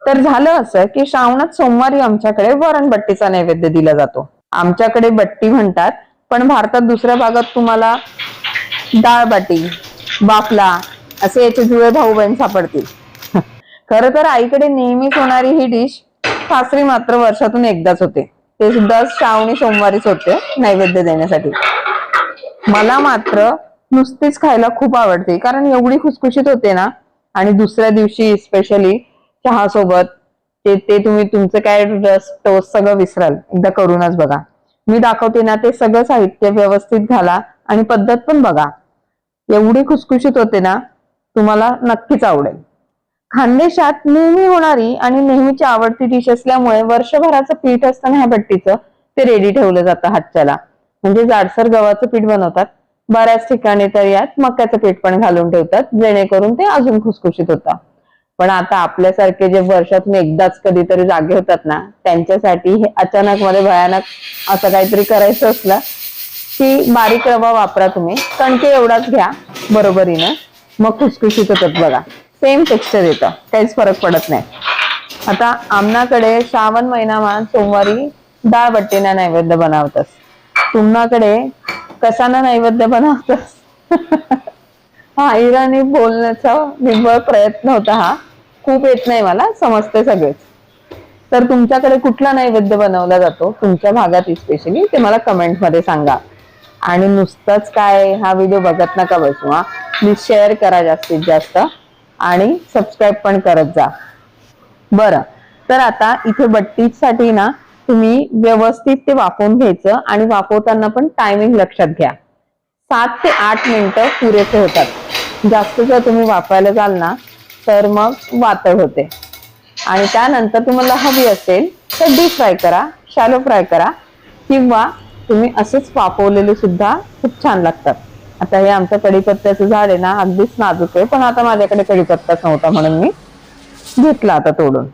तर झालं असं की श्रावणात सोमवारी आमच्याकडे वरणबट्टीचा नैवेद्य दिला जातो. आमच्याकडे बट्टी म्हणतात, पण भारतात दुसऱ्या भागात तुम्हाला डाळबाटी, बाफला असे याचे जुळे भाऊ बहीण सापडतील. खर तर आईकडे नेहमीच होणारी ही डिश सासरी मात्र वर्षातून एकदाच होते, ते सुद्धा श्रावणी सोमवारीच होते नैवेद्य देण्यासाठी. मला मात्र नुसतीच खायला खूप आवडते, कारण एवढी खुसखुशीत होते ना. आणि दुसऱ्या दिवशी स्पेशली चहा सोबत ते तुम्ही तुमचं काय रस टोस्ट सगळं विसराल. एकदा करूनच बघा. मी दाखवते ना ते सगळं साहित्य व्यवस्थित घाला आणि पद्धत पण बघा. एवढी खुसखुशीत होते ना, तुम्हाला नक्कीच आवडेल. खानदेशात नेहमी होणारी आणि नेहमीची आवडती डिश असल्यामुळे वर्षभराचं पीठ असताना ह्या बट्टीचं ते रेडी ठेवलं जातं हातच्याला. म्हणजे जाडसर गव्हाचं पीठ बनवतात. बऱ्याच ठिकाणी तर यात मक्याचं पीठ पण घालून ठेवतात, जेणेकरून ते अजून खुसखुशीत होतं. पण आता आपल्यासारखे जे वर्षातून एकदाच कधीतरी जागे होतात ना, त्यांच्यासाठी हे अचानक मध्ये भयानक असं काहीतरी करायचं असलं की बारीक रवा वापरा तुम्ही. कणके एवढाच घ्या बरोबरीनं, मग खुसखुशीत होतात बघा. सेम टेक्स्चर येतं, काहीच फरक पडत नाही. आता आमनाकडे श्रावण महिनामा सोमवारी डाळ बट्टीना नैवेद्य बनवतात. तुम्हाकडे कशाना नैवेद्य बनवतात? हा इराणी बोलण्याचा निव्वळ प्रयत्न होता हा. खूप येत नाही मला, समजते सगळेच. तर तुमच्याकडे कुठला नैवेद्य बनवला जातो तुमच्या भागात स्पेशली, ते मला कमेंट मध्ये सांगा. आणि नुसतंच काय हा व्हिडिओ बघत नका बसू हा. प्लीज शेअर करा जास्तीत जास्त आणि सबस्क्राईब पण करत जा. बरं, तर आता इथे बट्टीसाठी ना तुम्ही व्यवस्थित ते वाफवून घ्यायचं. आणि वाफवताना पण टायमिंग लक्षात घ्या. 7 ते 8 मिनिटं पुरेसे होतात. जास्त जर तुम्ही वापरायला जाल ना तर मग वातड होते. आणि त्यानंतर तुम्हाला हवी असेल तर डीप फ्राय करा, शॅलो फ्राय करा, किंवा तुम्ही असेच वाफवलेले सुद्धा खूप छान लागतात. आता हे आमचं कढीपत्त्याचं झाड आहे ना, अगदीच नाजूक आहे, पण आता माझ्याकडे कढीपत्ताच नव्हता म्हणून मी घेतला आता तोडून.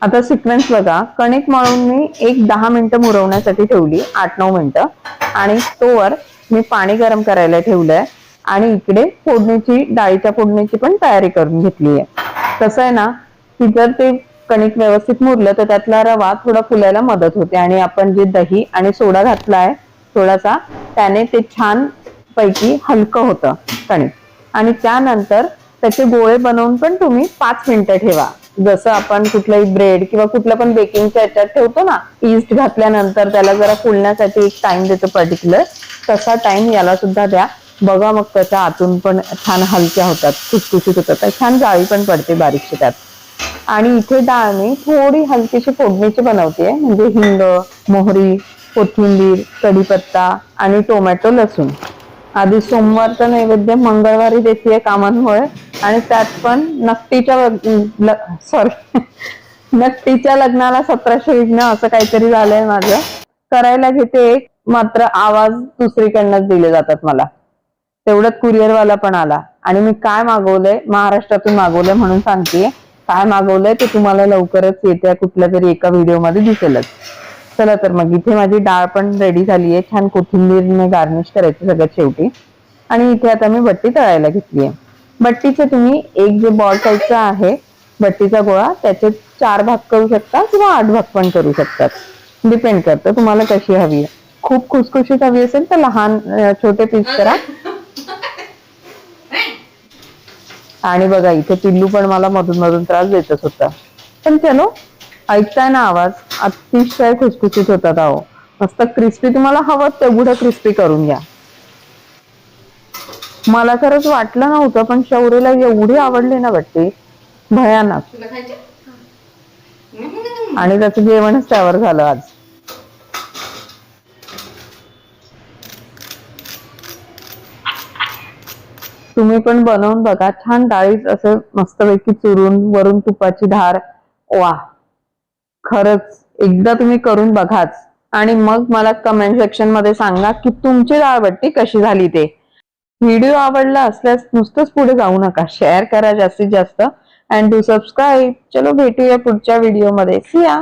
आता सिक्वेन्स बघा. कणिक मळून मी एक 10 मिनिटं मुरवण्यासाठी ठेवली, 8-9 मिनिटं. आणि तोवर मी पाणी गरम करायला ठेवलंय. आणि इकडे फोडणीची, डाळीच्या फोडणीची पण तयारी करून घेतली आहे. कसं आहे ना की जर ते कणिक व्यवस्थित मुरलं तर त्यातला रवा थोडा फुलायला मदत होते. आणि आपण जे दही आणि सोडा घातलाय थोडासा, त्याने ते छान पैकी हलकं होतं कणिक. आणि त्यानंतर त्याचे गोळे बनवून पण तुम्ही 5 मिनिटं ठेवा. जसं आपण कुठलाही ब्रेड किंवा कुठलं पण बेकिंगच्या याच्यात ठेवतो ना, ईस्ट घातल्यानंतर त्याला जरा फुलण्यासाठी एक टाइम देतो पर्टिक्युलर, तसा टाइम याला सुद्धा द्या. बघा मग त्याच्या आतून पण छान हलक्या होतात, खुसखुशीत होतात, छान जाळी पण पडते बारीकशी त्यात. आणि इथे डाळ मी थोडी हलकीशी फोडणीची बनवते, म्हणजे हिंग, मोहरी, कोथिंबीर, कढीपत्ता आणि टोमॅटो, लसूण. आधी सोमवारचा नैवेद्य मंगळवारी देते कामांमुळे, आणि त्यात पण नकटीच्या लग्नाला 1700 विघ्न असं काहीतरी झालंय माझं. करायला घेते एक, मात्र आवाज दुसरीकडनंच दिले जातात मला. तेवढ्यात कुरिअरवाला पण आला. आणि मी काय मागवलंय, महाराष्ट्रातून मागवलंय म्हणून सांगतेय. काय मागवलंय ते तुम्हाला लवकरच येत्या कुठल्या तरी एका व्हिडिओमध्ये दिसेलच. चला तर मग इथे माझी डाळ पण रेडी झाली आहे. छान कोथिंबीरने गार्निश करायचं सगळ्यात शेवटी. आणि इथे आता मी बट्टी तळायला घेतली आहे. बट्टीचे तुम्ही एक जे बॉल साईजचा आहे बट्टीचा गोळा, त्याचे 4 भाग करू शकता किंवा 8 भाग पण करू शकतात. डिपेंड करतं तुम्हाला कशी हवी आहे. खूप खुसखुशीत हवी असेल तर लहान छोटे पीस करा. आणि बघा इथे पिल्लू पण मला मधून मधून त्रास देतच होता. पण चलो, ऐकताय ना आवाज, अतिशय खुसखुशीत होतात. अहो मस्त क्रिस्पी, तुम्हाला हवं तेवढं क्रिस्पी करून घ्या. मला खरंच वाटलं नव्हतं, पण शौर्यला एवढी आवडली ना बट्टी, भयानक. आणि त्याचं जेवणच त्यावर झालं आज. तुम्ही पण बनवून बघा. छान डाळीच असं मस्तपैकी चुरून, वरून तुपाची धार, वा, खरंच एकदा तुम्ही करून बघाच. आणि मग मला कमेंट सेक्शन मध्ये सांगा की तुमची डाळबट्टी कशी झाली ते. व्हिडिओ आवडला असल्यास नुसतंच पुढे जाऊ नका, शेअर करा जास्तीत जास्त. And do subscribe. चलो भेटूया पुढच्या व्हिडिओ मध्ये. सी या.